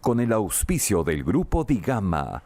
con el auspicio del Grupo Digama.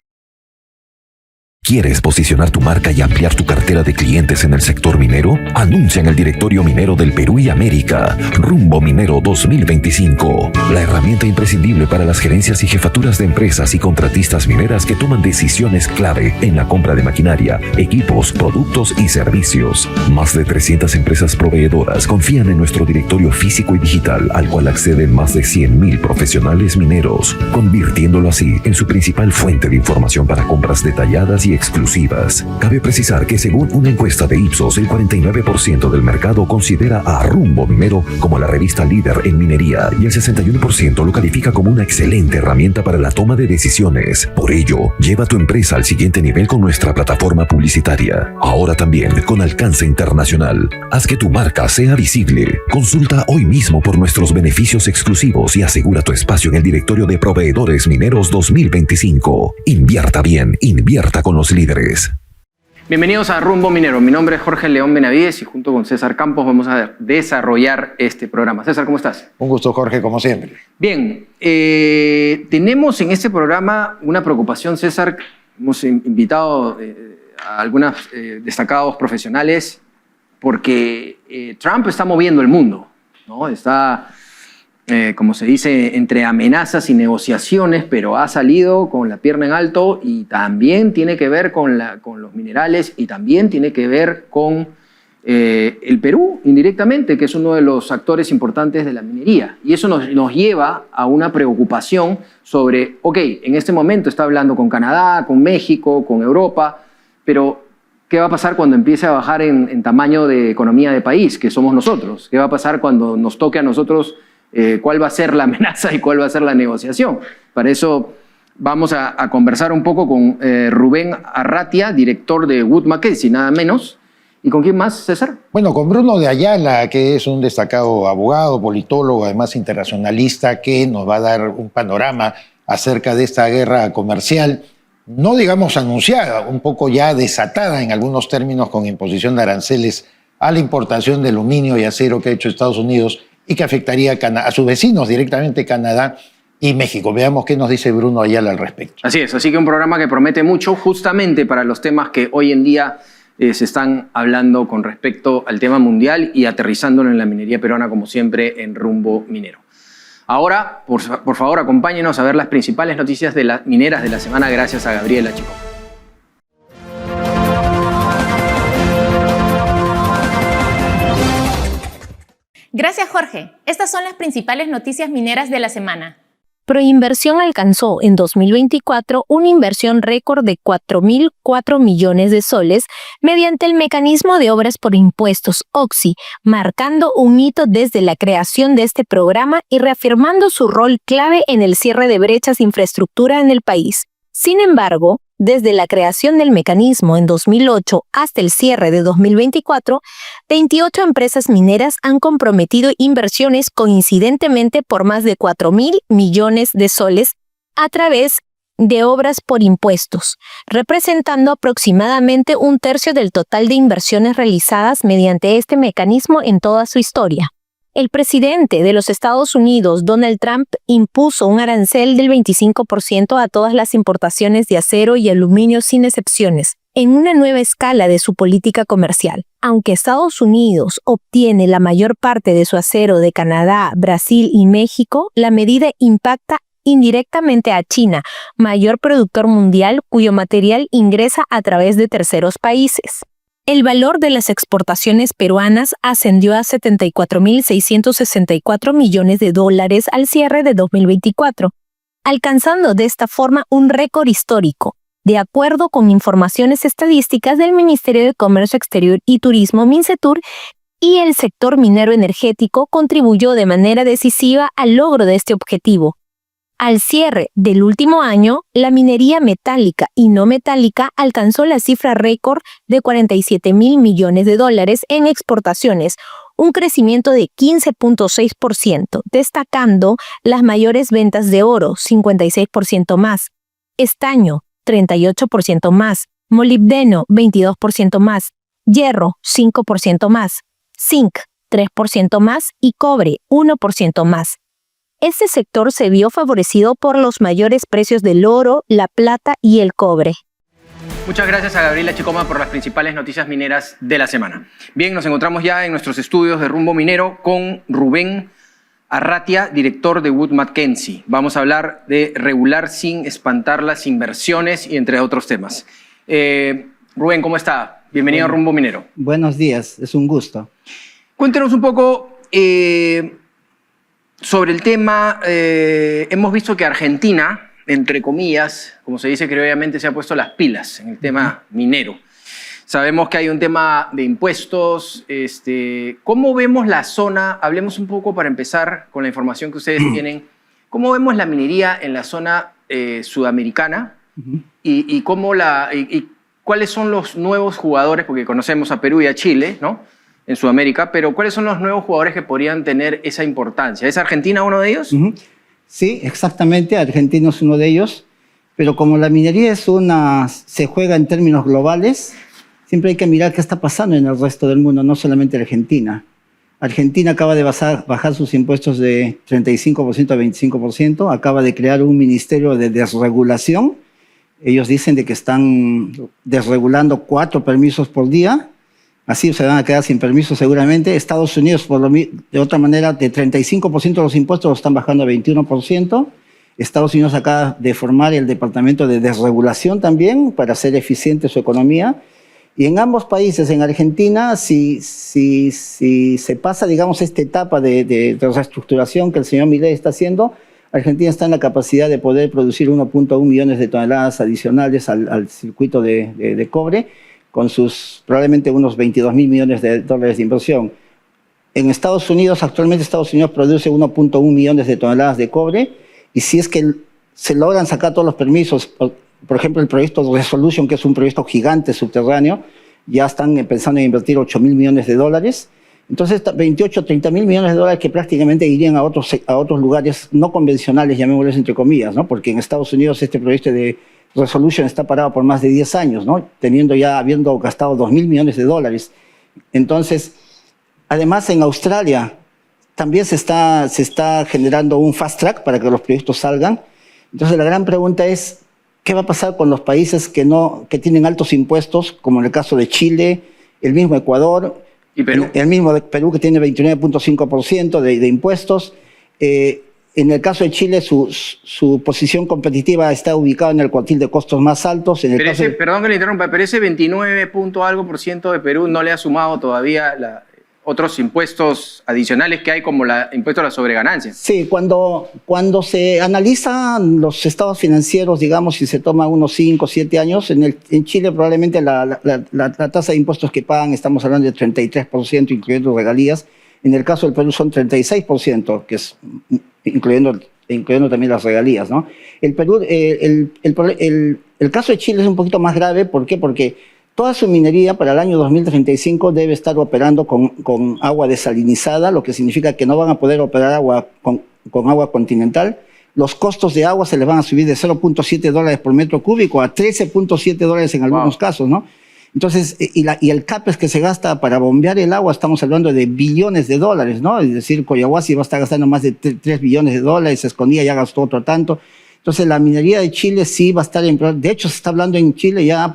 ¿Quieres posicionar tu marca y ampliar tu cartera de clientes en el sector minero? Anuncia en el Directorio Minero del Perú y América, Rumbo Minero 2025, la herramienta imprescindible para las gerencias y jefaturas de empresas y contratistas mineras que toman decisiones clave en la compra de maquinaria, equipos, productos y servicios. Más de 300 empresas proveedoras confían en nuestro directorio físico y digital, al cual acceden más de 100.000 profesionales mineros, convirtiéndolo así en su principal fuente de información para compras detalladas y exclusivas. Cabe precisar que según una encuesta de Ipsos, el 49% del mercado considera a Rumbo Minero como la revista líder en minería y el 61% lo califica como una excelente herramienta para la toma de decisiones. Por ello, lleva tu empresa al siguiente nivel con nuestra plataforma publicitaria, ahora también con alcance internacional. Haz que tu marca sea visible. Consulta hoy mismo por nuestros beneficios exclusivos y asegura tu espacio en el directorio de Proveedores Mineros 2025. Invierta bien, invierta con los líderes. Bienvenidos a Rumbo Minero. Mi nombre es Jorge León Benavides y junto con César Campos vamos a desarrollar este programa. César, ¿cómo estás? Un gusto, Jorge, como siempre. Bien, tenemos en este programa una preocupación, César. Hemos invitado a algunos destacados profesionales porque Trump está moviendo el mundo, ¿no? Está, como se dice, entre amenazas y negociaciones, pero ha salido con la pierna en alto y también tiene que ver con los minerales y también tiene que ver con el Perú, indirectamente, que es uno de los actores importantes de la minería. Y eso nos lleva a una preocupación sobre, ok, en este momento está hablando con Canadá, con México, con Europa, pero ¿qué va a pasar cuando empiece a bajar en tamaño de economía de país, que somos nosotros? ¿Qué va a pasar cuando nos toque a nosotros cuál va a ser la amenaza y cuál va a ser la negociación? Para eso vamos a conversar un poco con Rubén Arratia, director de Wood Mackenzie, nada menos. ¿Y con quién más, César? Bueno, con Bruno de Ayala, que es un destacado abogado, politólogo, además internacionalista, que nos va a dar un panorama acerca de esta guerra comercial, no digamos anunciada, un poco ya desatada en algunos términos con imposición de aranceles a la importación de aluminio y acero que ha hecho Estados Unidos y que afectaría a sus vecinos directamente, Canadá y México. Veamos qué nos dice Bruno Ayala al respecto. Así es, así que un programa que promete mucho justamente para los temas que hoy en día se están hablando con respecto al tema mundial y aterrizándolo en la minería peruana, como siempre, en Rumbo Minero. Ahora, por favor, acompáñenos a ver las principales noticias de las mineras de la semana gracias a Gabriela Chico. Gracias, Jorge. Estas son las principales noticias mineras de la semana. Proinversión alcanzó en 2024 una inversión récord de 4.004 millones de soles mediante el mecanismo de obras por impuestos OXI, marcando un hito desde la creación de este programa y reafirmando su rol clave en el cierre de brechas de infraestructura en el país. Sin embargo, desde la creación del mecanismo en 2008 hasta el cierre de 2024, 28 empresas mineras han comprometido inversiones coincidentemente por más de 4.000 millones de soles a través de obras por impuestos, representando aproximadamente un tercio del total de inversiones realizadas mediante este mecanismo en toda su historia. El presidente de los Estados Unidos, Donald Trump, impuso un arancel del 25% a todas las importaciones de acero y aluminio sin excepciones, en una nueva escala de su política comercial. Aunque Estados Unidos obtiene la mayor parte de su acero de Canadá, Brasil y México, la medida impacta indirectamente a China, mayor productor mundial cuyo material ingresa a través de terceros países. El valor de las exportaciones peruanas ascendió a 74.664 millones de dólares al cierre de 2024, alcanzando de esta forma un récord histórico, de acuerdo con informaciones estadísticas del Ministerio de Comercio Exterior y Turismo Mincetur, y el sector minero energético contribuyó de manera decisiva al logro de este objetivo. Al cierre del último año, la minería metálica y no metálica alcanzó la cifra récord de 47.000 millones de dólares en exportaciones, un crecimiento de 15.6%, destacando las mayores ventas de oro, 56% más, estaño, 38% más, molibdeno, 22% más, hierro, 5% más, zinc, 3% más y cobre, 1% más. este sector se vio favorecido por los mayores precios del oro, la plata y el cobre. Muchas gracias a Gabriela Chicoma por las principales noticias mineras de la semana. Bien, nos encontramos ya en nuestros estudios de Rumbo Minero con Rubén Arratia, director de Wood Mackenzie. Vamos a hablar de regular sin espantar las inversiones y entre otros temas. Rubén, ¿cómo está? Bienvenido a Rumbo Minero. Buenos días, es un gusto. Cuéntenos un poco sobre el tema. Hemos visto que Argentina, entre comillas, como se dice criolllamente, se ha puesto las pilas en el tema minero. Sabemos que hay un tema de impuestos. ¿Cómo vemos la zona? Hablemos un poco para empezar con la información que ustedes tienen. ¿Cómo vemos la minería en la zona sudamericana? Y cuáles son los nuevos jugadores? Porque conocemos a Perú y a Chile, ¿no?, en Sudamérica, pero ¿cuáles son los nuevos jugadores que podrían tener esa importancia? ¿Es Argentina uno de ellos? Sí, exactamente, Argentina es uno de ellos, pero como la minería se juega en términos globales, siempre hay que mirar qué está pasando en el resto del mundo, no solamente Argentina. Argentina acaba de bajar sus impuestos de 35% a 25%, acaba de crear un ministerio de desregulación. Ellos dicen de que están desregulando 4 permisos por día, así se van a quedar sin permiso seguramente. Estados Unidos, de otra manera, de 35% de los impuestos los están bajando a 21%. Estados Unidos acaba de formar el Departamento de Desregulación también para hacer eficiente su economía. Y en ambos países, en Argentina, si se pasa, digamos, esta etapa de reestructuración que el señor Milei está haciendo, Argentina está en la capacidad de poder producir 1.1 millones de toneladas adicionales al circuito de cobre, con sus probablemente unos 22.000 millones de dólares de inversión. En Estados Unidos, actualmente Estados Unidos produce 1.1 millones de toneladas de cobre, y si es que se logran sacar todos los permisos, por ejemplo el proyecto Resolution, que es un proyecto gigante subterráneo, ya están pensando en invertir 8.000 millones de dólares, entonces 28, 30.000 millones de dólares que prácticamente irían a otros lugares no convencionales, llamémosles entre comillas, ¿no? Porque en Estados Unidos este proyecto de Resolution está parado por más de 10 años, ¿no?, habiendo gastado 2.000 millones de dólares. Entonces, además en Australia también se está generando un fast track para que los proyectos salgan. Entonces la gran pregunta es, ¿qué va a pasar con los países que tienen altos impuestos, como en el caso de Chile, el mismo Ecuador, y Perú? El mismo de Perú, que tiene 29.5% de impuestos? En el caso de Chile, su posición competitiva está ubicada en el cuartil de costos más altos. Perdón que le interrumpa, pero ese 29 punto algo por ciento de Perú no le ha sumado todavía otros impuestos adicionales que hay, como el impuesto a la sobreganancia. Sí, cuando se analizan los estados financieros, digamos, si se toma unos 5 o 7 años, en Chile probablemente la tasa de impuestos que pagan, estamos hablando de 33%, incluyendo regalías. En el caso del Perú son 36%, que es incluyendo también las regalías, ¿no? El caso de Chile es un poquito más grave. ¿Por qué? Porque toda su minería para el año 2035 debe estar operando con agua desalinizada, lo que significa que no van a poder operar con agua continental. Los costos de agua se les van a subir de $0.7 por metro cúbico a $13.7 en algunos casos, ¿no? Entonces, y el CAPEX que se gasta para bombear el agua, estamos hablando de billones de dólares, ¿no? Es decir, Coyahuasi va a estar gastando más de 3 billones de dólares, Escondida ya gastó otro tanto. Entonces, la minería de Chile sí va a estar de hecho, se está hablando en Chile ya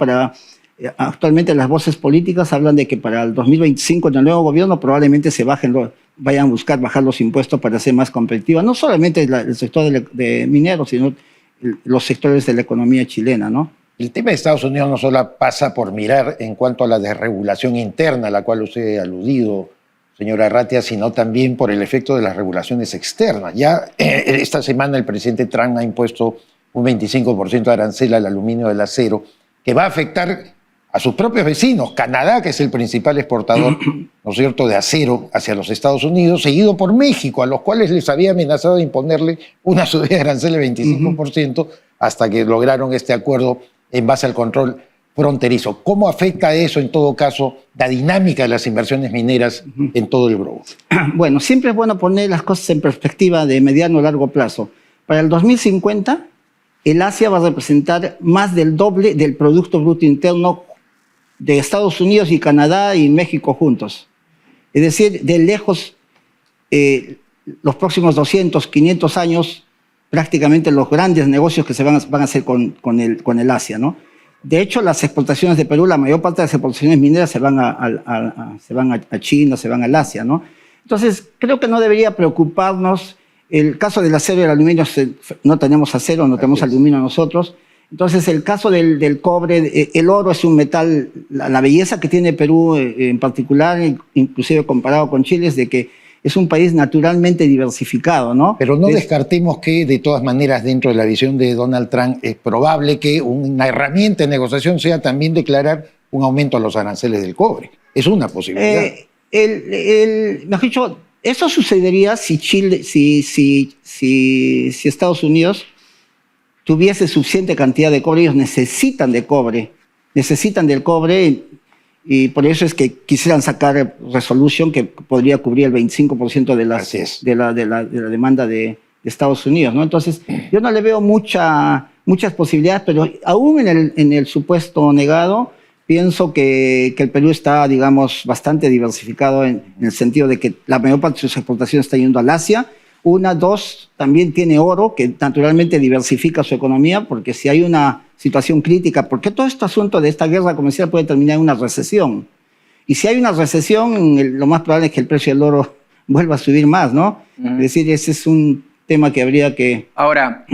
actualmente las voces políticas hablan de que para el 2025, en el nuevo gobierno, probablemente vayan a buscar bajar los impuestos para ser más competitiva, no solamente el sector de mineros, sino los sectores de la economía chilena, ¿no? El tema de Estados Unidos no solo pasa por mirar en cuanto a la desregulación interna a la cual usted ha aludido, señora Arratia, sino también por el efecto de las regulaciones externas. Ya esta semana el presidente Trump ha impuesto un 25% de arancel al aluminio del acero, que va a afectar a sus propios vecinos. Canadá, que es el principal exportador, ¿no es cierto?, de acero hacia los Estados Unidos, seguido por México, a los cuales les había amenazado de imponerle una subida de arancel del 25%, hasta que lograron este acuerdo en base al control fronterizo. ¿Cómo afecta eso, en todo caso, la dinámica de las inversiones mineras en todo el globo? Bueno, siempre es bueno poner las cosas en perspectiva de mediano a largo plazo. Para el 2050, el Asia va a representar más del doble del Producto Bruto Interno de Estados Unidos y Canadá y México juntos. Es decir, de lejos, los próximos 200, 500 años, prácticamente los grandes negocios que se van a hacer con el Asia, ¿no? De hecho, las exportaciones de Perú, la mayor parte de las exportaciones mineras se van a China, se van al Asia, ¿no? Entonces, creo que no debería preocuparnos. El caso del acero y el aluminio, no tenemos acero, no tenemos aluminio nosotros. Entonces, el caso del cobre, el oro es un metal, la belleza que tiene Perú en particular, inclusive comparado con Chile, es de que es un país naturalmente diversificado, ¿no? Pero no descartemos que, de todas maneras, dentro de la visión de Donald Trump, es probable que una herramienta de negociación sea también declarar un aumento a los aranceles del cobre. Es una posibilidad. Mejor dicho, eso sucedería si Chile, si Estados Unidos tuviese suficiente cantidad de cobre. Ellos necesitan de cobre, necesitan del cobre, y por eso es que quisieran sacar resolución que podría cubrir el 25% de la demanda de Estados Unidos, ¿no? Entonces, yo no le veo muchas posibilidades, pero aún en el supuesto negado, pienso que el Perú está, digamos, bastante diversificado en el sentido de que la mayor parte de sus exportaciones está yendo al Asia. Dos, también tiene oro, que naturalmente diversifica su economía, porque si hay una situación crítica, porque todo este asunto de esta guerra comercial puede terminar en una recesión. Y si hay una recesión, lo más probable es que el precio del oro vuelva a subir más, ¿no? Es decir, ese es un tema que habría que... Ahora,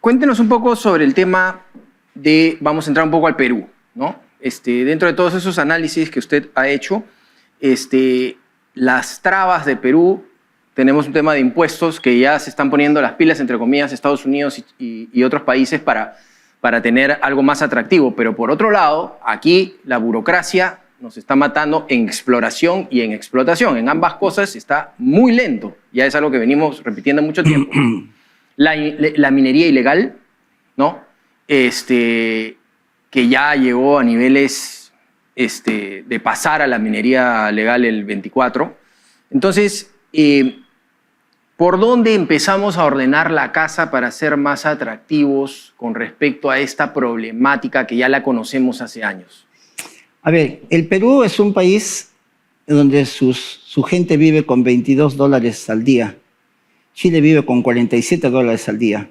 cuéntenos un poco sobre el tema de, vamos a entrar un poco al Perú, ¿no? Dentro de todos esos análisis que usted ha hecho, las trabas de Perú, tenemos un tema de impuestos que ya se están poniendo las pilas, entre comillas, Estados Unidos y otros países para tener algo más atractivo. Pero por otro lado, aquí la burocracia nos está matando en exploración y en explotación. En ambas cosas está muy lento. Ya es algo que venimos repitiendo mucho tiempo. La minería ilegal, ¿no? Que ya llegó a niveles de pasar a la minería legal el 24. Entonces, ¿por dónde empezamos a ordenar la casa para ser más atractivos con respecto a esta problemática que ya la conocemos hace años? A ver, el Perú es un país donde su gente vive con $22 al día. Chile vive con $47 al día.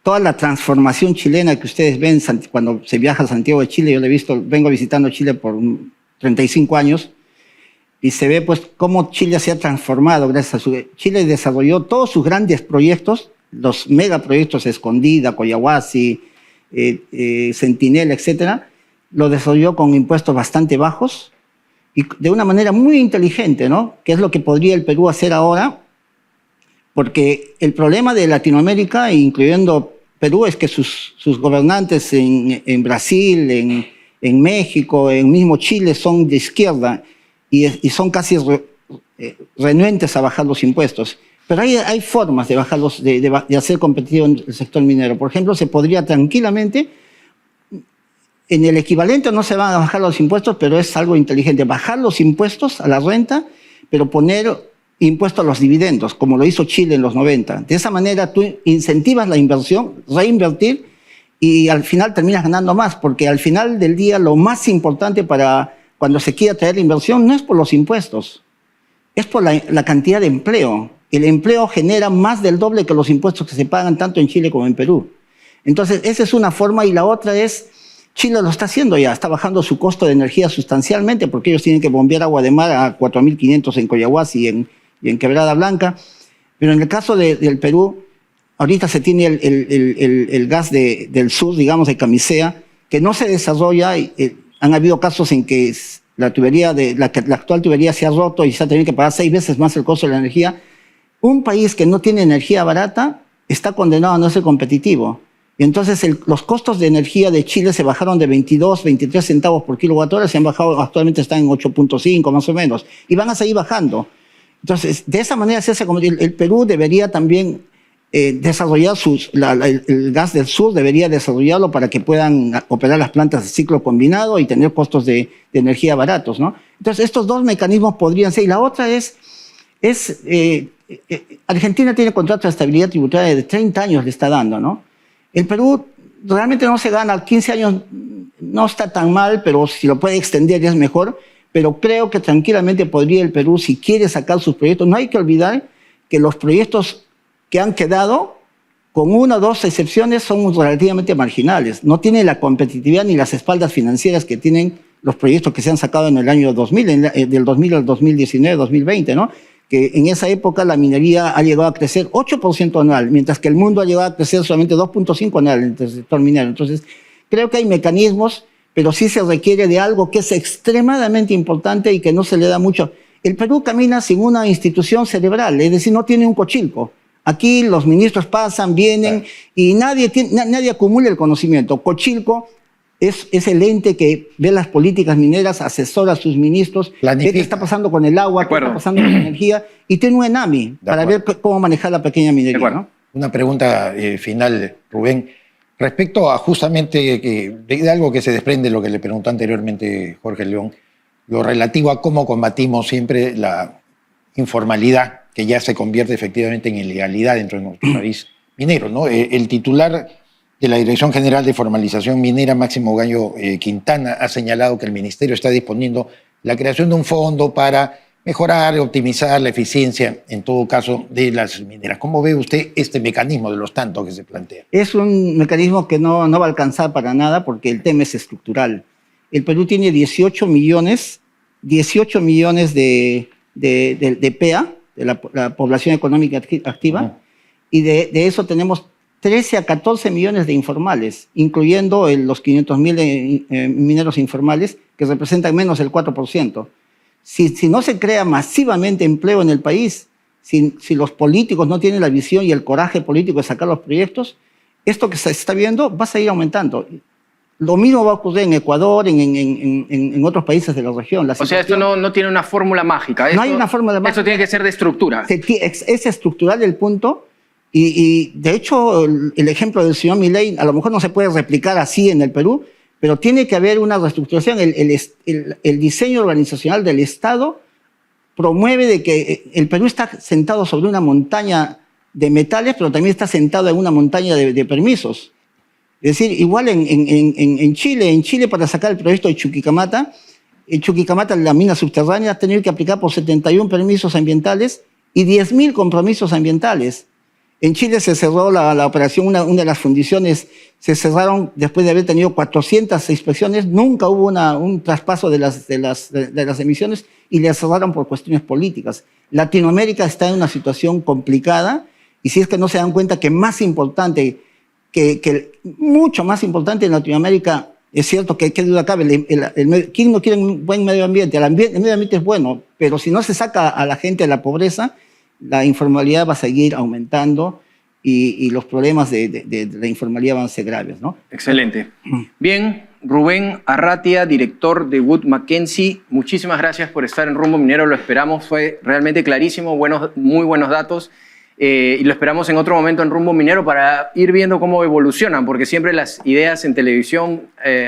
Toda la transformación chilena que ustedes ven cuando se viaja a Santiago de Chile, yo lo he visto, vengo visitando Chile por 35 años, y se ve pues cómo Chile se ha transformado gracias a Chile desarrolló todos sus grandes proyectos, los megaproyectos Escondida, Coyahuasi, Centinela, etcétera, lo desarrolló con impuestos bastante bajos y de una manera muy inteligente, ¿no? Que es lo que podría el Perú hacer ahora, porque el problema de Latinoamérica, incluyendo Perú, es que sus gobernantes en Brasil, en México, en mismo Chile, son de izquierda, y son casi renuentes a bajar los impuestos. Pero hay formas de bajarlos, de hacer competitivo el sector minero. Por ejemplo, se podría tranquilamente, en el equivalente no se van a bajar los impuestos, pero es algo inteligente, bajar los impuestos a la renta, pero poner impuestos a los dividendos, como lo hizo Chile en los 90. De esa manera tú incentivas la inversión, reinvertir, y al final terminas ganando más, porque al final del día lo más importante para cuando se quiere traer la inversión no es por los impuestos, es por la cantidad de empleo. El empleo genera más del doble que los impuestos que se pagan tanto en Chile como en Perú. Entonces, esa es una forma, y la otra es, Chile lo está haciendo ya, está bajando su costo de energía sustancialmente, porque ellos tienen que bombear agua de mar a 4.500 en Coyahuasi y en Quebrada Blanca. Pero en el caso del Perú, ahorita se tiene el gas del sur, digamos, de Camisea, que no se desarrolla. Han habido casos en que la actual tubería se ha roto y se ha tenido que pagar 6 veces más el costo de la energía. Un país que no tiene energía barata está condenado a no ser competitivo. Y entonces los costos de energía de Chile se bajaron de 22, 23 centavos por kilowatt-hora, se han bajado, actualmente están en 8.5 más o menos, y van a seguir bajando. Entonces, de esa manera el Perú debería también desarrollar el gas del sur, debería desarrollarlo para que puedan operar las plantas de ciclo combinado y tener costos de energía baratos, ¿no? Entonces, estos dos mecanismos podrían ser. Y la otra es Argentina tiene contrato de estabilidad tributaria de 30 años, le está dando, ¿no? El Perú realmente no se gana, 15 años no está tan mal, pero si lo puede extender ya es mejor. Pero creo que tranquilamente podría el Perú, si quiere sacar sus proyectos. No hay que olvidar que los proyectos que han quedado, con una o dos excepciones, son relativamente marginales. No tienen la competitividad ni las espaldas financieras que tienen los proyectos que se han sacado en el año 2000, del 2000 al 2019, 2020, ¿no? Que en esa época la minería ha llegado a crecer 8% anual, mientras que el mundo ha llegado a crecer solamente 2.5% anual en el sector minero. Entonces, creo que hay mecanismos, pero sí se requiere de algo que es extremadamente importante y que no se le da mucho. El Perú camina sin una institución cerebral, es decir, no tiene un Cochilco. Aquí los ministros pasan, vienen y nadie acumula el conocimiento. Cochilco es el ente que ve las políticas mineras, asesora a sus ministros, ve qué está pasando con el agua, qué está pasando con la energía, y tiene un ENAMI para ver cómo manejar la pequeña minería, ¿no? Una pregunta final, Rubén. Respecto a justamente de algo que se desprende de lo que le preguntó anteriormente Jorge León, lo relativo a cómo combatimos siempre la informalidad, que ya se convierte efectivamente en ilegalidad dentro de nuestro país minero, ¿no? El titular de la Dirección General de Formalización Minera, Máximo Gallo Quintana, ha señalado que el Ministerio está disponiendo la creación de un fondo para mejorar y optimizar la eficiencia, en todo caso, de las mineras. ¿Cómo ve usted este mecanismo de los tantos que se plantea? Es un mecanismo que no va a alcanzar para nada porque el tema es estructural. El Perú tiene 18 millones de PEA, de la población económica activa, y de eso tenemos 13 a 14 millones de informales, incluyendo los 500.000 mineros informales, que representan menos del 4%. Si no se crea masivamente empleo en el país, si los políticos no tienen la visión y el coraje político de sacar los proyectos, esto que se está viendo va a seguir aumentando. Lo mismo va a ocurrir en Ecuador, en otros países de la región. O sea, esto no tiene una fórmula mágica. No hay una fórmula mágica. Esto tiene que ser de estructura. Es estructural el punto. Y de hecho, el ejemplo del señor Milei a lo mejor no se puede replicar así en el Perú, pero tiene que haber una reestructuración. El diseño organizacional del Estado promueve de que el Perú está sentado sobre una montaña de metales, pero también está sentado en una montaña de permisos. Es decir, igual en Chile para sacar el proyecto de Chuquicamata, la mina subterránea, ha tenido que aplicar por 71 permisos ambientales y 10.000 compromisos ambientales. En Chile se cerró la operación, una de las fundiciones se cerraron después de haber tenido 400 inspecciones, nunca hubo un traspaso de las emisiones y le cerraron por cuestiones políticas. Latinoamérica está en una situación complicada y si es que no se dan cuenta que más importante, mucho más importante en Latinoamérica, es cierto que qué duda cabe, ¿quién no quiere un buen medio ambiente? El medio ambiente es bueno, pero si no se saca a la gente de la pobreza, la informalidad va a seguir aumentando y los problemas de la informalidad van a ser graves, ¿no? Excelente. Bien, Rubén Arratia, director de Wood Mackenzie, muchísimas gracias por estar en Rumbo Minero, lo esperamos, fue realmente clarísimo, muy buenos datos. Y lo esperamos en otro momento en Rumbo Minero para ir viendo cómo evolucionan, porque siempre las ideas en televisión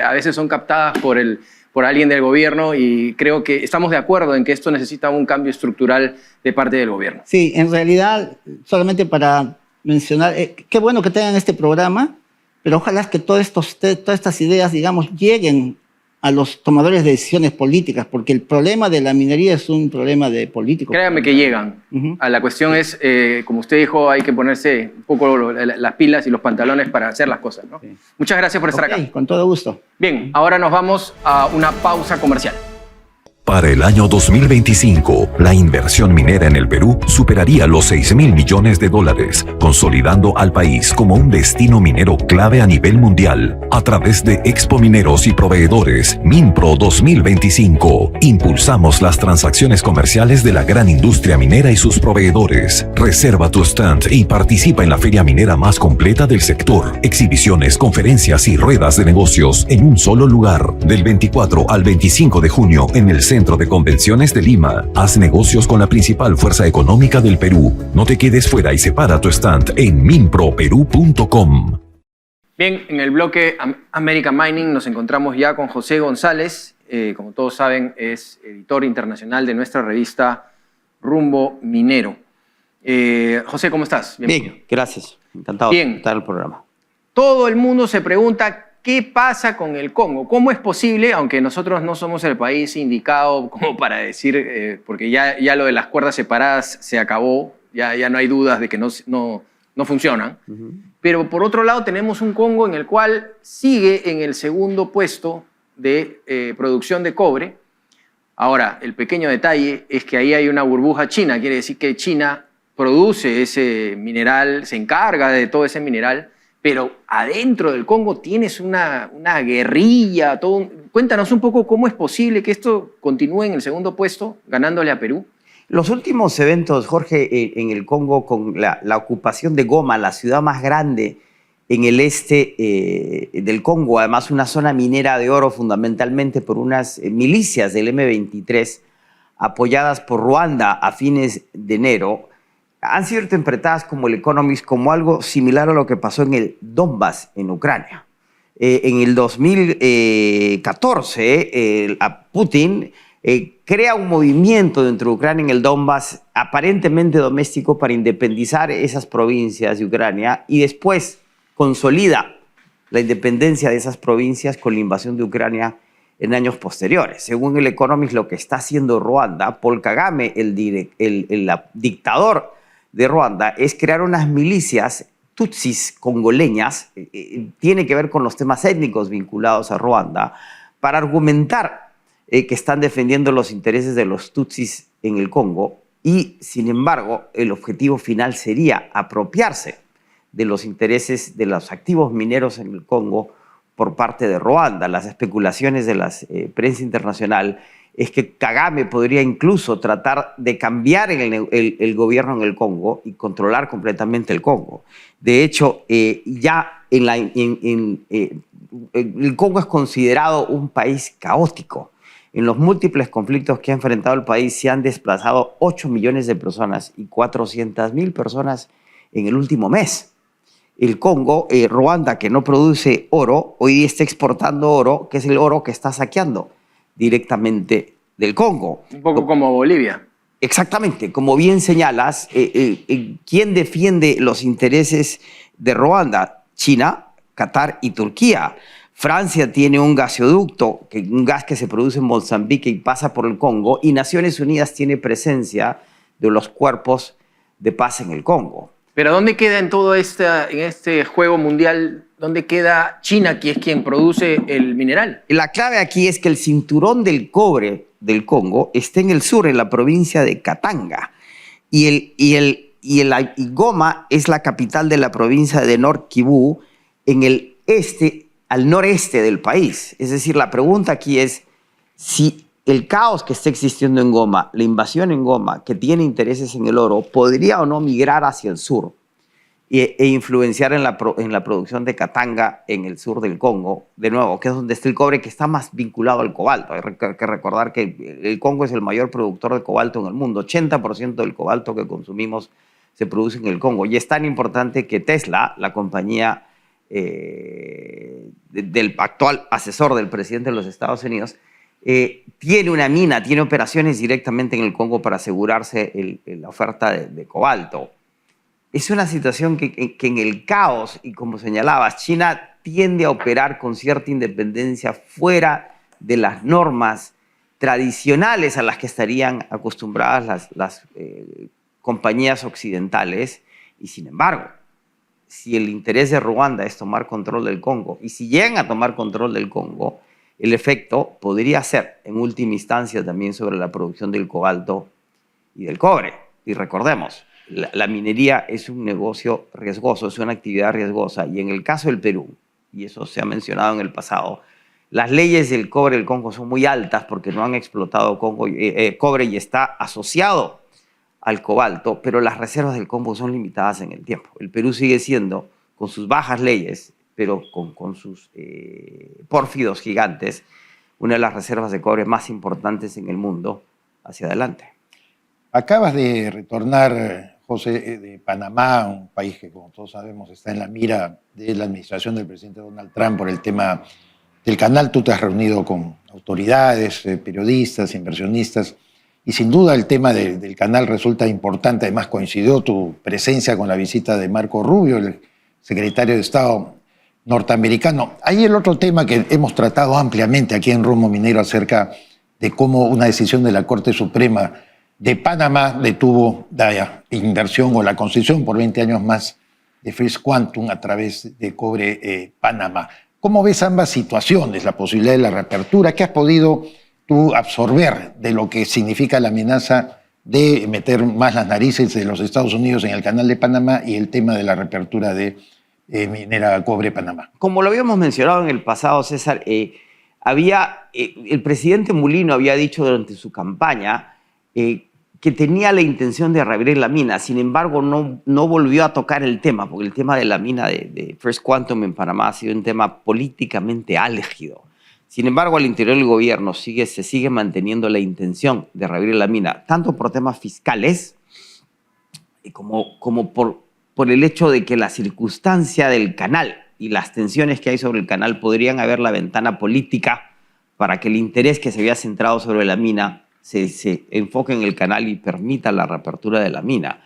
a veces son captadas por alguien del gobierno y creo que estamos de acuerdo en que esto necesita un cambio estructural de parte del gobierno. Sí, en realidad, solamente para mencionar, qué bueno que tengan este programa, pero ojalá que todas estas ideas, digamos, lleguen a los tomadores de decisiones políticas, porque el problema de la minería es un problema de políticos. Créanme que llegan. La cuestión es, como usted dijo, hay que ponerse un poco las pilas y los pantalones para hacer las cosas, ¿no? Sí. Muchas gracias por estar acá. Con todo gusto. Bien, ahora nos vamos a una pausa comercial. Para el año 2025, la inversión minera en el Perú superaría los $6.000 millones, consolidando al país como un destino minero clave a nivel mundial. A través de Expo Mineros y Proveedores, Minpro 2025, impulsamos las transacciones comerciales de la gran industria minera y sus proveedores. Reserva tu stand y participa en la feria minera más completa del sector. Exhibiciones, conferencias y ruedas de negocios en un solo lugar. Del 24 al 25 de junio en el Centro de Convenciones de Lima. Haz negocios con la principal fuerza económica del Perú. No te quedes fuera y separa tu stand en minproperú.com. Bien, en el bloque American Mining nos encontramos ya con José González. Como todos saben, es editor internacional de nuestra revista Rumbo Minero. José, ¿cómo estás? Bienvenido. Bien, gracias. Encantado de estar en el programa. Todo el mundo se pregunta ¿qué pasa con el Congo? ¿Cómo es posible, aunque nosotros no somos el país indicado como para decir, porque ya lo de las cuerdas separadas se acabó, ya no hay dudas de que no funcionan. Pero por otro lado tenemos un Congo en el cual sigue en el segundo puesto de producción de cobre. Ahora, el pequeño detalle es que ahí hay una burbuja china, quiere decir que China produce ese mineral, se encarga de todo ese mineral, pero adentro del Congo tienes una guerrilla, todo. Cuéntanos un poco cómo es posible que esto continúe en el segundo puesto, ganándole a Perú. Los últimos eventos, Jorge, en el Congo, con la ocupación de Goma, la ciudad más grande en el este del Congo, además una zona minera de oro fundamentalmente por unas milicias del M23 apoyadas por Ruanda a fines de enero, han sido interpretadas como el Economist como algo similar a lo que pasó en el Donbass, en Ucrania. En el 2014, Putin crea un movimiento dentro de Ucrania en el Donbass, aparentemente doméstico, para independizar esas provincias de Ucrania y después consolida la independencia de esas provincias con la invasión de Ucrania en años posteriores. Según el Economist, lo que está haciendo Ruanda, Paul Kagame, el dictador de Ruanda, es crear unas milicias tutsis congoleñas, tiene que ver con los temas étnicos vinculados a Ruanda, para argumentar que están defendiendo los intereses de los tutsis en el Congo y, sin embargo, el objetivo final sería apropiarse de los intereses de los activos mineros en el Congo por parte de Ruanda. Las especulaciones de la prensa internacional es que Kagame podría incluso tratar de cambiar el gobierno en el Congo y controlar completamente el Congo. De hecho, ya el Congo es considerado un país caótico. En los múltiples conflictos que ha enfrentado el país se han desplazado 8 millones de personas y 400.000 personas en el último mes. El Congo, Ruanda, que no produce oro, hoy día está exportando oro, que es el oro que está saqueando directamente del Congo. Un poco como Bolivia. Exactamente, como bien señalas, ¿quién defiende los intereses de Ruanda? China, Qatar y Turquía. Francia tiene un gasoducto, un gas que se produce en Mozambique y pasa por el Congo, y Naciones Unidas tiene presencia de los cuerpos de paz en el Congo. Pero ¿dónde queda en todo este juego mundial, dónde queda China, que es quien produce el mineral? La clave aquí es que el cinturón del cobre del Congo está en el sur, en la provincia de Katanga, y Goma es la capital de la provincia de Nord Kivu, en el este, al noreste del país. Es decir, la pregunta aquí es si el caos que está existiendo en Goma, la invasión en Goma, que tiene intereses en el oro, podría o no migrar hacia el sur e influenciar en la producción de Katanga en el sur del Congo, de nuevo, que es donde está el cobre, que está más vinculado al cobalto. Hay que recordar que el Congo es el mayor productor de cobalto en el mundo. 80% del cobalto que consumimos se produce en el Congo. Y es tan importante que Tesla, la compañía del actual asesor del presidente de los Estados Unidos, tiene una mina, tiene operaciones directamente en el Congo para asegurarse la oferta de cobalto. Es una situación que en el caos, y como señalabas, China tiende a operar con cierta independencia fuera de las normas tradicionales a las que estarían acostumbradas las compañías occidentales, y sin embargo, si el interés de Ruanda es tomar control del Congo, y si llegan a tomar control del Congo, el efecto podría ser, en última instancia, también sobre la producción del cobalto y del cobre. Y recordemos, la minería es un negocio riesgoso, es una actividad riesgosa. Y en el caso del Perú, y eso se ha mencionado en el pasado, las leyes del cobre del Congo son muy altas porque no han explotado cobre y está asociado al cobalto, pero las reservas del Congo son limitadas en el tiempo. El Perú sigue siendo, con sus bajas leyes, pero con sus pórfidos gigantes, una de las reservas de cobre más importantes en el mundo hacia adelante. Acabas de retornar, José, de Panamá, un país que, como todos sabemos, está en la mira de la administración del presidente Donald Trump por el tema del canal. Tú te has reunido con autoridades, periodistas, inversionistas, y sin duda el tema del canal resulta importante. Además, coincidió tu presencia con la visita de Marco Rubio, el secretario de Estado norteamericano. Hay el otro tema que hemos tratado ampliamente aquí en Rumbo Minero acerca de cómo una decisión de la Corte Suprema de Panamá detuvo la inversión o la concesión por 20 años más de First Quantum a través de Cobre Panamá. ¿Cómo ves ambas situaciones, la posibilidad de la reapertura? ¿Qué has podido tú absorber de lo que significa la amenaza de meter más las narices de los Estados Unidos en el Canal de Panamá y el tema de la reapertura de Minera Cobre Panamá? Como lo habíamos mencionado en el pasado, César, el presidente Mulino había dicho durante su campaña que tenía la intención de reabrir la mina. Sin embargo, no volvió a tocar el tema, porque el tema de la mina de First Quantum en Panamá ha sido un tema políticamente álgido. Sin embargo, al interior del gobierno se sigue manteniendo la intención de reabrir la mina, tanto por temas fiscales como por el hecho de que la circunstancia del canal y las tensiones que hay sobre el canal podrían haber la ventana política para que el interés que se había centrado sobre la mina se enfoque en el canal y permita la reapertura de la mina.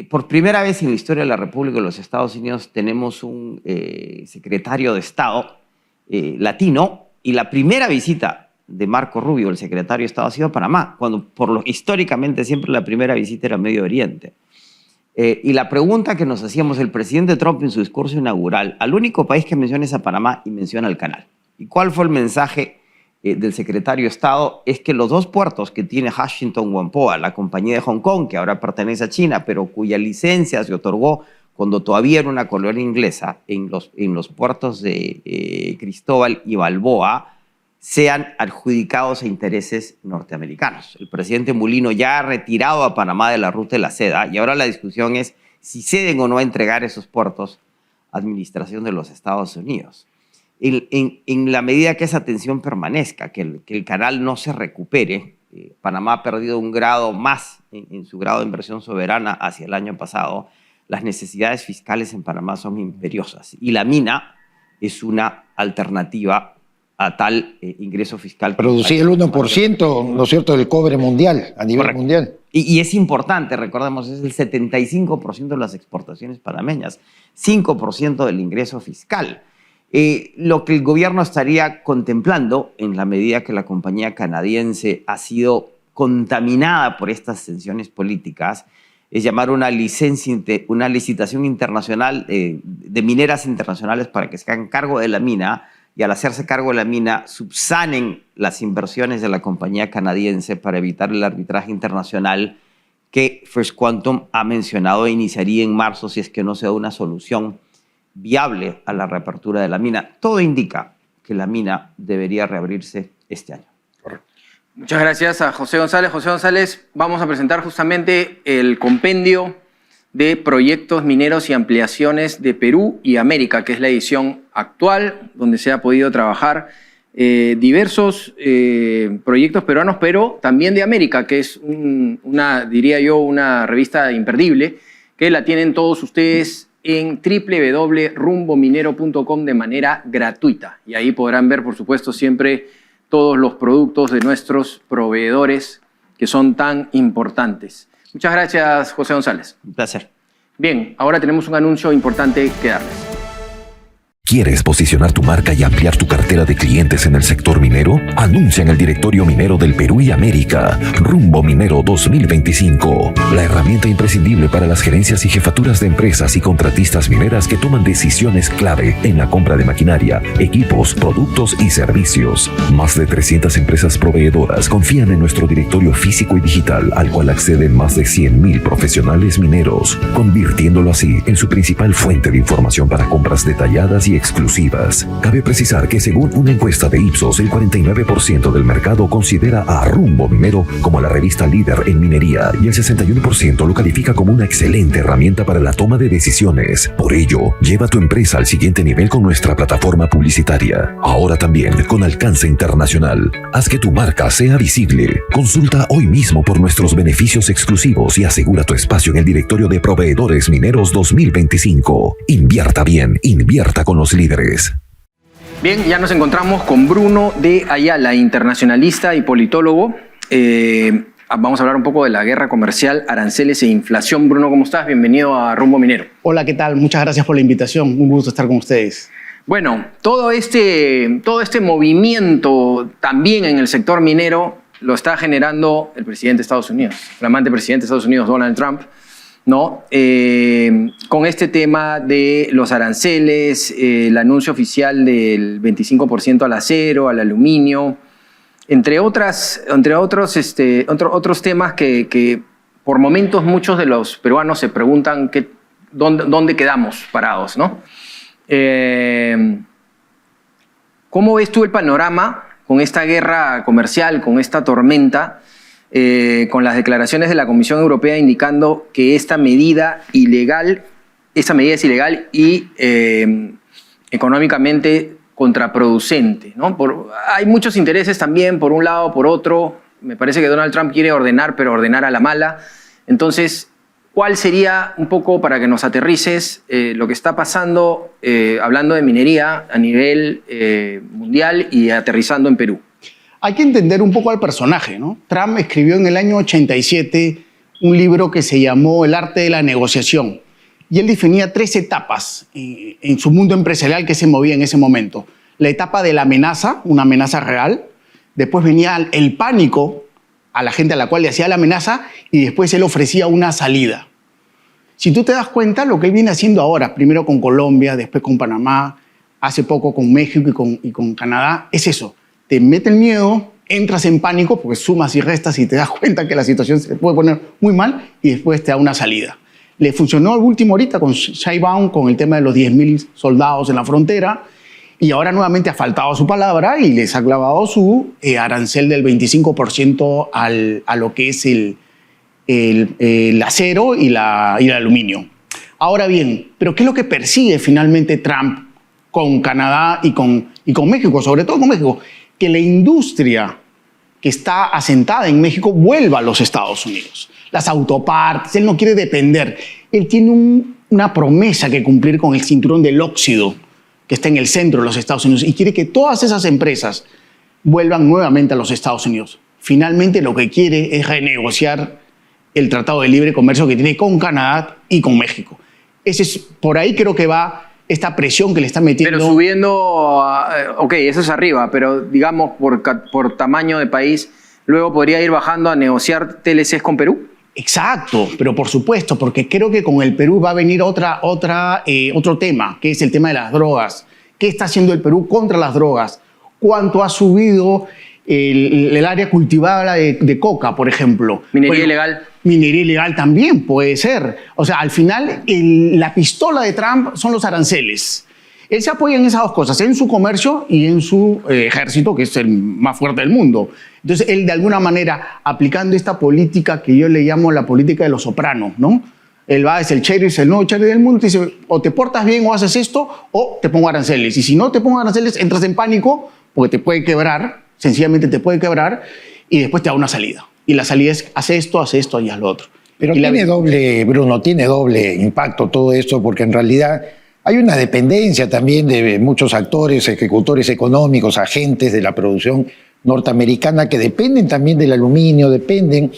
Por primera vez en la historia de la República de los Estados Unidos tenemos un secretario de Estado latino, y la primera visita de Marco Rubio, el secretario de Estado, ha sido a Panamá, cuando históricamente siempre la primera visita era a Medio Oriente. Y la pregunta que nos hacíamos, el presidente Trump en su discurso inaugural, al único país que menciona es a Panamá y menciona el canal. ¿Y cuál fue el mensaje del secretario de Estado? Es que los dos puertos que tiene Hashington Whampoa, la compañía de Hong Kong, que ahora pertenece a China, pero cuya licencia se otorgó cuando todavía era una colonia inglesa, en los puertos de Cristóbal y Balboa, sean adjudicados a intereses norteamericanos. El presidente Mulino ya ha retirado a Panamá de la ruta de la seda, y ahora la discusión es si ceden o no a entregar esos puertos a administración de los Estados Unidos. En la medida que esa tensión permanezca, que el canal no se recupere, Panamá ha perdido un grado más en su grado de inversión soberana hacia el año pasado, las necesidades fiscales en Panamá son imperiosas, y la mina es una alternativa a tal ingreso fiscal. Producir el 1%, ¿no es cierto?, del cobre mundial, a nivel Correcto. mundial. Y es importante, recordemos, es el 75% de las exportaciones panameñas, 5% del ingreso fiscal. Lo que el gobierno estaría contemplando, en la medida que la compañía canadiense ha sido contaminada por estas tensiones políticas, es llamar una licitación internacional de mineras internacionales para que se hagan cargo de la mina, y al hacerse cargo de la mina subsanen las inversiones de la compañía canadiense para evitar el arbitraje internacional que First Quantum ha mencionado e iniciaría en marzo si es que no se da una solución viable a la reapertura de la mina. Todo indica que la mina debería reabrirse este año. Muchas gracias a José González. José González, vamos a presentar justamente el compendio de proyectos mineros y ampliaciones de Perú y América, que es la edición actual, donde se ha podido trabajar diversos proyectos peruanos, pero también de América, que es diría yo, una revista imperdible, que la tienen todos ustedes en www.rumbominero.com de manera gratuita. Y ahí podrán ver, por supuesto, siempre todos los productos de nuestros proveedores que son tan importantes. Muchas gracias, José González. Un placer. Bien, ahora tenemos un anuncio importante que darles. ¿Quieres posicionar tu marca y ampliar tu cartera de clientes en el sector minero? Anuncia en el directorio minero del Perú y América, Rumbo Minero 2025, la herramienta imprescindible para las gerencias y jefaturas de empresas y contratistas mineras que toman decisiones clave en la compra de maquinaria, equipos, productos y servicios. Más de 300 empresas proveedoras confían en nuestro directorio físico y digital, al cual acceden más de 100.000 profesionales mineros, convirtiéndolo así en su principal fuente de información para compras detalladas y exclusivas. Cabe precisar que según una encuesta de Ipsos, el 49% del mercado considera a Rumbo Minero como la revista líder en minería, y el 61% lo califica como una excelente herramienta para la toma de decisiones. Por ello, lleva tu empresa al siguiente nivel con nuestra plataforma publicitaria, ahora también con alcance internacional. Haz que tu marca sea visible. Consulta hoy mismo por nuestros beneficios exclusivos y asegura tu espacio en el directorio de proveedores mineros 2025. Invierta bien, invierta con los líderes. Bien, ya nos encontramos con Bruno de Ayala, internacionalista y politólogo. Vamos a hablar un poco de la guerra comercial, aranceles e inflación. Bruno, ¿cómo estás? Bienvenido a Rumbo Minero. Hola, ¿qué tal? Muchas gracias por la invitación. Un gusto estar con ustedes. Bueno, todo este movimiento también en el sector minero lo está generando el presidente de Estados Unidos, el flamante presidente de Estados Unidos, Donald Trump, ¿no? Con este tema de los aranceles, el anuncio oficial del 25% al acero, al aluminio, entre otros temas que por momentos muchos de los peruanos se preguntan dónde quedamos parados, ¿no? ¿Cómo ves tú el panorama con esta guerra comercial, con esta tormenta, con las declaraciones de la Comisión Europea indicando que esta medida es ilegal y económicamente contraproducente, ¿no? Hay muchos intereses también, por un lado, por otro. Me parece que Donald Trump quiere ordenar, pero ordenar a la mala. Entonces, ¿cuál sería un poco, para que nos aterrices, lo que está pasando, hablando de minería a nivel mundial y aterrizando en Perú? Hay que entender un poco al personaje, ¿no? Trump escribió en el año 87 un libro que se llamó El arte de la negociación. Y él definía 3 etapas en su mundo empresarial que se movía en ese momento. La etapa de la amenaza, una amenaza real. Después venía el pánico a la gente a la cual le hacía la amenaza y después él ofrecía una salida. Si tú te das cuenta, lo que él viene haciendo ahora, primero con Colombia, después con Panamá, hace poco con México y con Canadá, es eso. Te mete el miedo, entras en pánico porque sumas y restas y te das cuenta que la situación se puede poner muy mal y después te da una salida. Le funcionó al último ahorita con Sheinbaum, con el tema de los 10.000 soldados en la frontera, y ahora nuevamente ha faltado a su palabra y les ha clavado su arancel del 25% a lo que es el acero y el aluminio. Ahora bien, ¿pero qué es lo que persigue finalmente Trump con Canadá y con México? Sobre todo con México, que la industria que está asentada en México vuelva a los Estados Unidos. Las autopartes, él no quiere depender. Él tiene una promesa que cumplir con el cinturón del óxido que está en el centro de los Estados Unidos y quiere que todas esas empresas vuelvan nuevamente a los Estados Unidos. Finalmente lo que quiere es renegociar el Tratado de Libre Comercio que tiene con Canadá y con México. Por ahí creo que va esta presión que le está metiendo. Pero subiendo, ok, eso es arriba, pero digamos por tamaño de país, luego podría ir bajando a negociar TLCs con Perú. Exacto, pero por supuesto, porque creo que con el Perú va a venir otro tema, que es el tema de las drogas. ¿Qué está haciendo el Perú contra las drogas? ¿Cuánto ha subido el área cultivada de coca, por ejemplo? Minería ilegal. Minería ilegal también puede ser. O sea, al final la pistola de Trump son los aranceles. Él se apoya en esas dos cosas, en su comercio y en su ejército, que es el más fuerte del mundo. Entonces, él de alguna manera, aplicando esta política que yo le llamo la política de los sopranos, ¿no? Él va, es el sheriff, es el nuevo sheriff del mundo, te dice, o te portas bien o haces esto, o te pongo aranceles. Y si no te pongo aranceles, entras en pánico, porque te puede quebrar, sencillamente te puede quebrar, y después te da una salida. Y la salida es, haz esto y haz lo otro. Pero tiene doble impacto todo esto, porque en realidad hay una dependencia también de muchos actores, ejecutores económicos, agentes de la producción norteamericana que dependen también del aluminio, dependen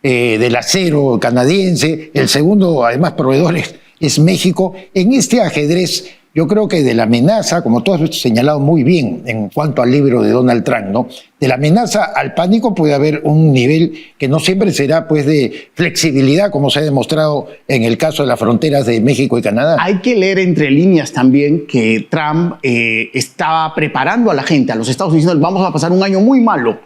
del acero canadiense. El segundo, además, proveedor es México. En este ajedrez, yo creo que de la amenaza, como tú has señalado muy bien en cuanto al libro de Donald Trump, ¿no? De la amenaza al pánico puede haber un nivel que no siempre será pues de flexibilidad, como se ha demostrado en el caso de las fronteras de México y Canadá. Hay que leer entre líneas también que Trump estaba preparando a la gente, a los Estados Unidos, diciendo, vamos a pasar un año muy malo,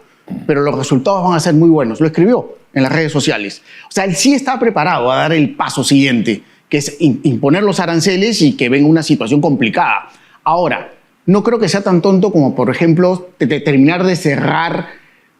pero los resultados van a ser muy buenos. Lo escribió en las redes sociales. O sea, él sí está preparado a dar el paso siguiente, que es imponer los aranceles y que venga una situación complicada. Ahora, no creo que sea tan tonto como, por ejemplo, terminar de cerrar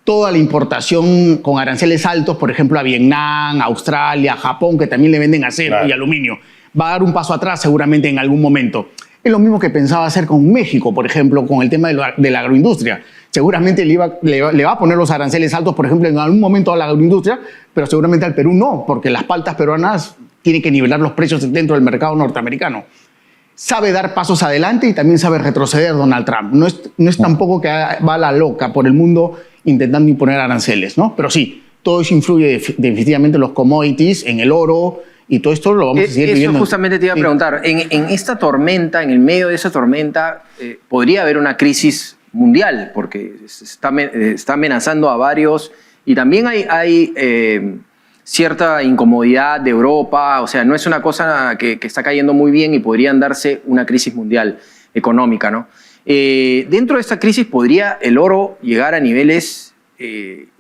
toda la importación con aranceles altos, por ejemplo, a Vietnam, a Australia, a Japón, que también le venden acero y aluminio. Va a dar un paso atrás seguramente en algún momento. Es lo mismo que pensaba hacer con México, por ejemplo, con el tema de la agroindustria. Seguramente le va a poner los aranceles altos, por ejemplo, en algún momento a la agroindustria, pero seguramente al Perú no, porque las paltas peruanas tienen que nivelar los precios dentro del mercado norteamericano. Sabe dar pasos adelante y también sabe retroceder Donald Trump. No es tampoco que va a la loca por el mundo intentando imponer aranceles, ¿no? Pero sí, todo eso influye definitivamente en los commodities, en el oro, y todo esto lo vamos a seguir viviendo. Eso justamente te iba a preguntar. En esta tormenta, en el medio de esa tormenta, ¿podría haber una crisis mundial, porque está amenazando a varios, y también hay cierta incomodidad de Europa, o sea, no es una cosa que está cayendo muy bien y podrían darse una crisis mundial económica, ¿no? Dentro de esta crisis podría el oro llegar a niveles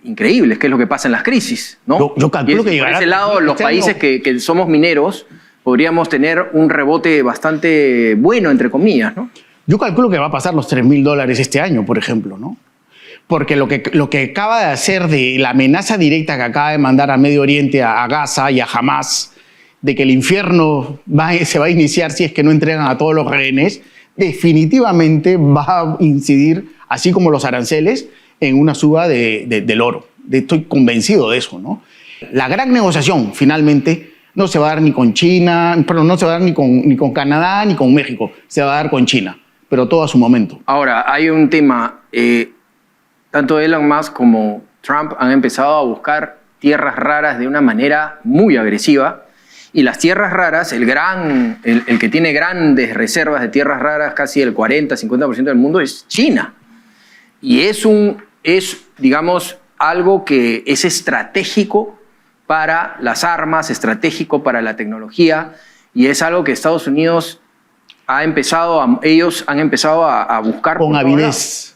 increíbles, que es lo que pasa en las crisis, ¿no? Yo calculo que llegará. Por ese lado, los países que somos mineros podríamos tener un rebote bastante bueno, entre comillas, ¿no? Yo calculo que va a pasar los $3.000 este año, por ejemplo, ¿no? Porque lo que acaba de hacer de la amenaza directa que acaba de mandar a Medio Oriente, a Gaza y a Hamas, de que el infierno se va a iniciar si es que no entregan a todos los rehenes, definitivamente va a incidir, así como los aranceles, en una suba del oro. Estoy convencido de eso, ¿no? La gran negociación, finalmente, no se va a dar ni con China, perdón, no se va a dar ni con Canadá ni con México, se va a dar con China, pero todo a su momento. Ahora, hay un tema, tanto Elon Musk como Trump han empezado a buscar tierras raras de una manera muy agresiva, y las tierras raras, el que tiene grandes reservas de tierras raras, casi el 40-50% del mundo, es China. Y es digamos, algo que es estratégico para las armas, estratégico para la tecnología, y es algo que Estados Unidos ellos han empezado a buscar con avidez.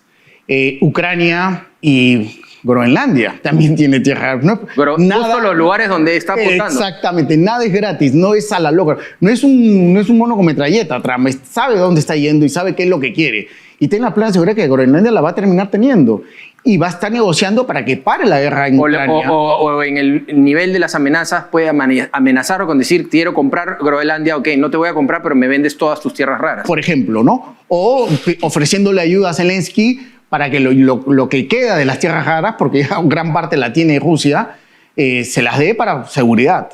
Ucrania y Groenlandia también tiene tierra. Pero justo los lugares donde está apuntando. Exactamente, nada es gratis, no es a la loca. No es un mono con metralleta, Trump sabe dónde está yendo y sabe qué es lo que quiere. Y ten la plena seguridad que Groenlandia la va a terminar teniendo. Y va a estar negociando para que pare la guerra en Ucrania. O en el nivel de las amenazas puede amenazar con decir, quiero comprar Groenlandia, ok, no te voy a comprar, pero me vendes todas tus tierras raras. Por ejemplo, ¿no? O ofreciéndole ayuda a Zelensky para que lo que queda de las tierras raras, porque ya gran parte la tiene Rusia, se las dé para seguridad.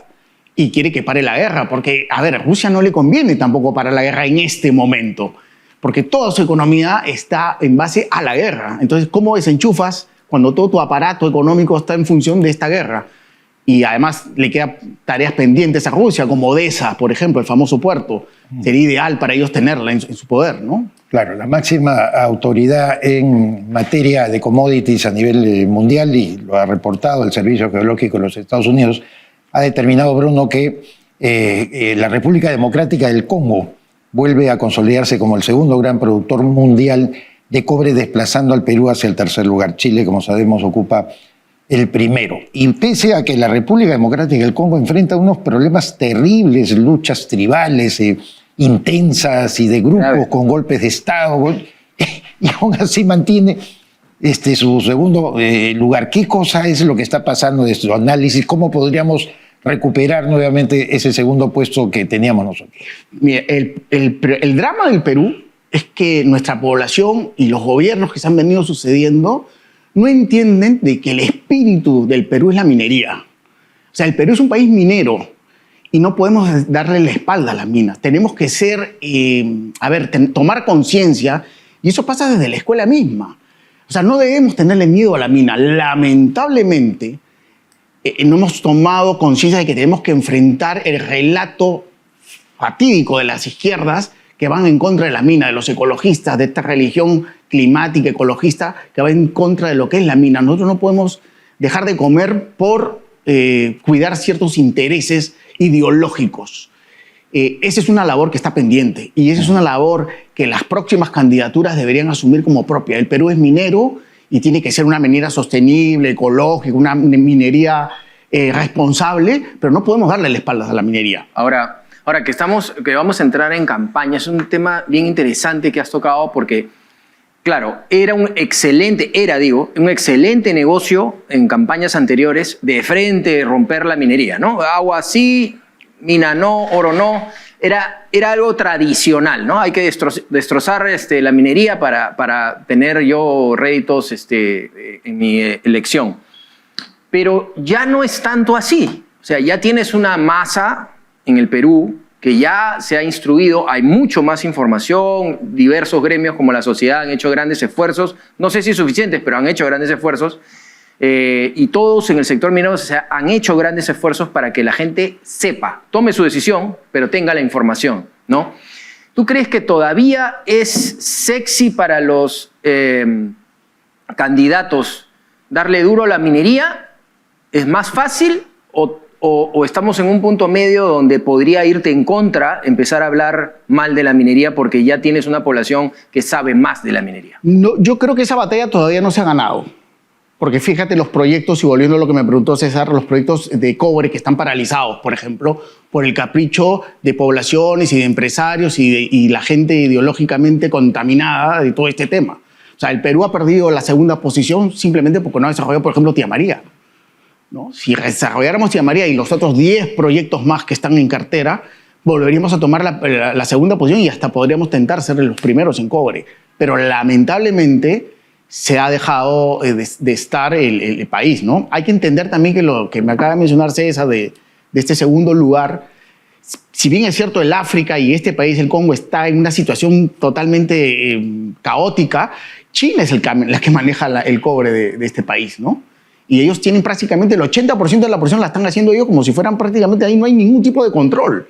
Y quiere que pare la guerra, porque, a ver, a Rusia no le conviene tampoco parar la guerra en este momento, porque toda su economía está en base a la guerra. Entonces, ¿cómo desenchufas cuando todo tu aparato económico está en función de esta guerra? Y además le quedan tareas pendientes a Rusia, como Odessa, por ejemplo, el famoso puerto. Sería ideal para ellos tenerla en su poder, ¿no? Claro, la máxima autoridad en materia de commodities a nivel mundial, y lo ha reportado el Servicio Geológico de los Estados Unidos, ha determinado, Bruno, que la República Democrática del Congo vuelve a consolidarse como el segundo gran productor mundial de cobre, desplazando al Perú hacia el tercer lugar. Chile, como sabemos, ocupa el primero. Y pese a que la República Democrática del Congo enfrenta unos problemas terribles, luchas tribales intensas y de grupos con golpes de Estado, y aún así mantiene su segundo lugar. ¿Qué cosa es lo que está pasando de su análisis? ¿Cómo podríamos recuperar nuevamente ese segundo puesto que teníamos nosotros? Mira, el drama del Perú es que nuestra población y los gobiernos que se han venido sucediendo no entienden de que el espíritu del Perú es la minería. O sea, el Perú es un país minero y no podemos darle la espalda a las minas. Tenemos que tomar conciencia, y eso pasa desde la escuela misma. O sea, no debemos tenerle miedo a la mina. Lamentablemente, no hemos tomado conciencia de que tenemos que enfrentar el relato fatídico de las izquierdas que van en contra de la mina, de los ecologistas, de esta religión climática ecologista que va en contra de lo que es la mina. Nosotros no podemos dejar de comer por cuidar ciertos intereses ideológicos. Esa es una labor que está pendiente, y esa es una labor que las próximas candidaturas deberían asumir como propia. El Perú es minero y tiene que ser una minera sostenible, ecológica, una minería responsable, pero no podemos darle la espalda a la minería. Ahora que vamos a entrar en campaña, es un tema bien interesante que has tocado, porque, claro, era un excelente negocio en campañas anteriores de frente romper la minería, ¿no? Agua sí, mina no, oro no. Era algo tradicional, ¿no? Hay que destrozar la minería para tener yo réditos en mi elección. Pero ya no es tanto así. O sea, ya tienes una masa en el Perú que ya se ha instruido, hay mucho más información, diversos gremios como la sociedad han hecho grandes esfuerzos, no sé si suficientes, pero han hecho grandes esfuerzos, y todos en el sector minero han hecho grandes esfuerzos para que la gente sepa, tome su decisión, pero tenga la información, ¿no? ¿Tú crees que todavía es sexy para los candidatos darle duro a la minería? ¿Es más fácil o estamos en un punto medio donde podría irte en contra, empezar a hablar mal de la minería porque ya tienes una población que sabe más de la minería? No, yo creo que esa batalla todavía no se ha ganado. Porque fíjate los proyectos, y volviendo a lo que me preguntó César, los proyectos de cobre que están paralizados, por ejemplo, por el capricho de poblaciones y de empresarios y la gente ideológicamente contaminada de todo este tema. O sea, el Perú ha perdido la segunda posición simplemente porque no ha desarrollado, por ejemplo, Tía María, ¿no? Si desarrolláramos Tía María y los otros 10 proyectos más que están en cartera, volveríamos a tomar la segunda posición y hasta podríamos tentar ser los primeros en cobre. Pero lamentablemente se ha dejado de estar el país, ¿no? Hay que entender también que lo que me acaba de mencionar César de este segundo lugar, si bien es cierto el África y este país, el Congo, está en una situación totalmente caótica, China es la que maneja el cobre de este país, ¿no? Y ellos tienen prácticamente el 80% de la producción la están haciendo ellos como si fueran prácticamente, ahí no hay ningún tipo de control.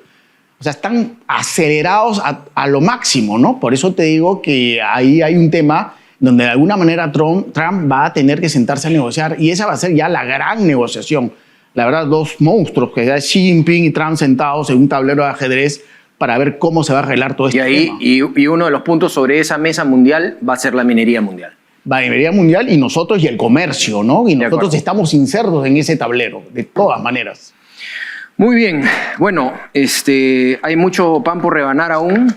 O sea, están acelerados a lo máximo, ¿no? Por eso te digo que ahí hay un tema donde de alguna manera Trump va a tener que sentarse a negociar y esa va a ser ya la gran negociación. La verdad, dos monstruos, que es Xi Jinping y Trump sentados en un tablero de ajedrez para ver cómo se va a arreglar todo este tema. Y uno de los puntos sobre esa mesa mundial va a ser la minería mundial. La minería mundial y nosotros y el comercio, ¿no? Y nosotros estamos insertos en ese tablero, de todas maneras. Muy bien, bueno, hay mucho pan por rebanar aún.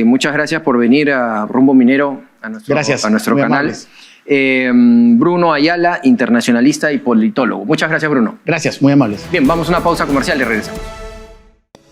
Muchas gracias por venir a Rumbo Minero, a nuestro canal. Bruno Ayala, internacionalista y politólogo. Muchas gracias, Bruno. Gracias, muy amables. Bien, vamos a una pausa comercial y regresamos.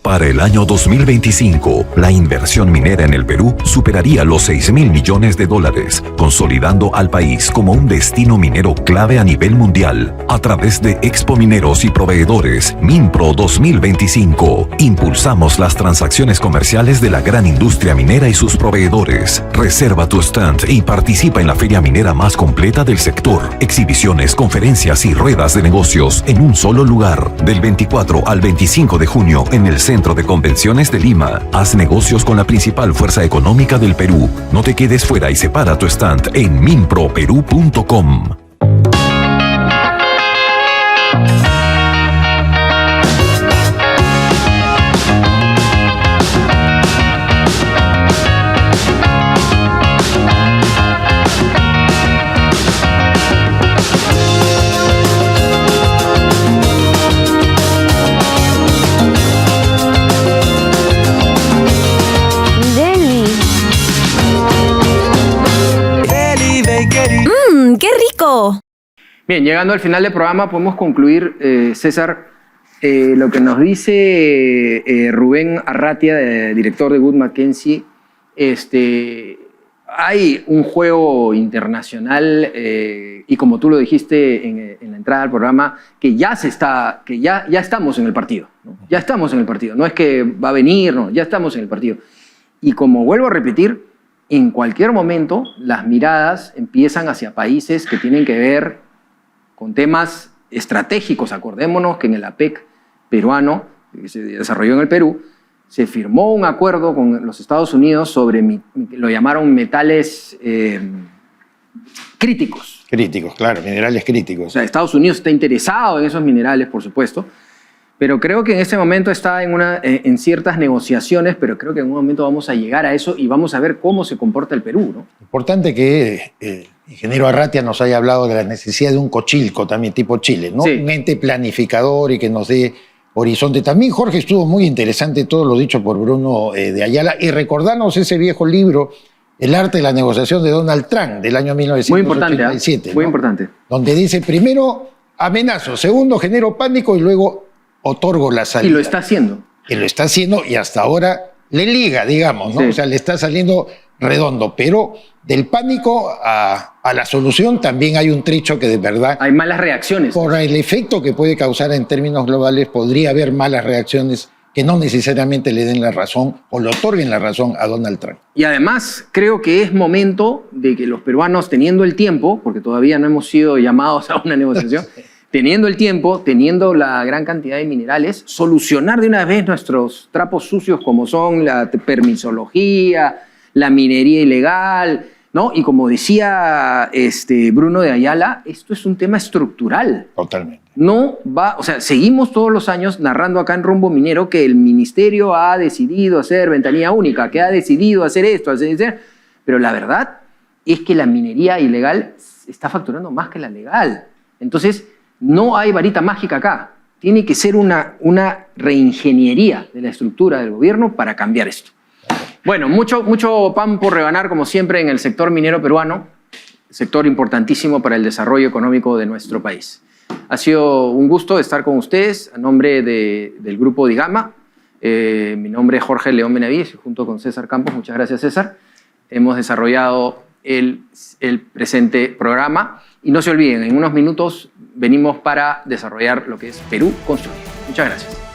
Para el año 2025, la inversión minera en el Perú superaría los 6.000 millones de dólares, consolidando al país como un destino minero clave a nivel mundial. A través de Expo Mineros y Proveedores, Minpro 2025, impulsamos las transacciones comerciales de la gran industria minera y sus proveedores. Reserva tu stand y participa en la feria minera más completa del sector. Exhibiciones, conferencias y ruedas de negocios en un solo lugar. Del 24 al 25 de junio en el Centro de Convenciones de Lima. Haz negocios con la principal fuerza económica del Perú. No te quedes fuera y separa tu stand en minproperú.com. ¡Qué rico! Bien, llegando al final del programa podemos concluir, César, lo que nos dice Rubén Arratia, director de Wood Mackenzie. Hay un juego internacional y como tú lo dijiste en la entrada al programa, que ya estamos en el partido, ¿no? Ya estamos en el partido. No es que va a venir, no, ya estamos en el partido. Y como vuelvo a repetir, en cualquier momento las miradas empiezan hacia países que tienen que ver con temas estratégicos. Acordémonos que en el APEC peruano, que se desarrolló en el Perú, se firmó un acuerdo con los Estados Unidos sobre, lo llamaron metales críticos. Críticos, claro, minerales críticos. O sea, Estados Unidos está interesado en esos minerales, por supuesto, pero creo que en este momento está en ciertas negociaciones, pero creo que en un momento vamos a llegar a eso y vamos a ver cómo se comporta el Perú, ¿no? Importante que el ingeniero Arratia nos haya hablado de la necesidad de un cochilco también tipo Chile, ¿no? Sí. Un ente planificador y que nos dé horizonte. También, Jorge, estuvo muy interesante todo lo dicho por Bruno de Ayala y recordarnos ese viejo libro, El arte de la negociación de Donald Trump, del año 1987. Muy importante, muy importante. Donde dice, primero amenazo, segundo genero pánico y luego otorgo la salida. Y lo está haciendo. Y lo está haciendo y hasta ahora le liga, digamos, ¿no? Sí. O sea, le está saliendo redondo, pero del pánico a la solución también hay un trecho que de verdad... Hay malas reacciones. Por el efecto que puede causar en términos globales, podría haber malas reacciones que no necesariamente le den la razón o le otorguen la razón a Donald Trump. Y además creo que es momento de que los peruanos, teniendo el tiempo, porque todavía no hemos sido llamados a una negociación, teniendo el tiempo, teniendo la gran cantidad de minerales, solucionar de una vez nuestros trapos sucios como son la permisología, la minería ilegal, ¿no? Y como decía Bruno de Ayala, esto es un tema estructural. Totalmente. No va, o sea, seguimos todos los años narrando acá en Rumbo Minero que el ministerio ha decidido hacer ventanilla única, que ha decidido hacer esto, pero la verdad es que la minería ilegal está facturando más que la legal. Entonces, no hay varita mágica acá. Tiene que ser una reingeniería de la estructura del gobierno para cambiar esto. Bueno, mucho pan por rebanar, como siempre, en el sector minero peruano, sector importantísimo para el desarrollo económico de nuestro país. Ha sido un gusto estar con ustedes a nombre del Grupo Digama. Mi nombre es Jorge León Benavides, junto con César Campos. Muchas gracias, César. Hemos desarrollado el presente programa. Y no se olviden, en unos minutos venimos para desarrollar lo que es Perú Construye. Muchas gracias.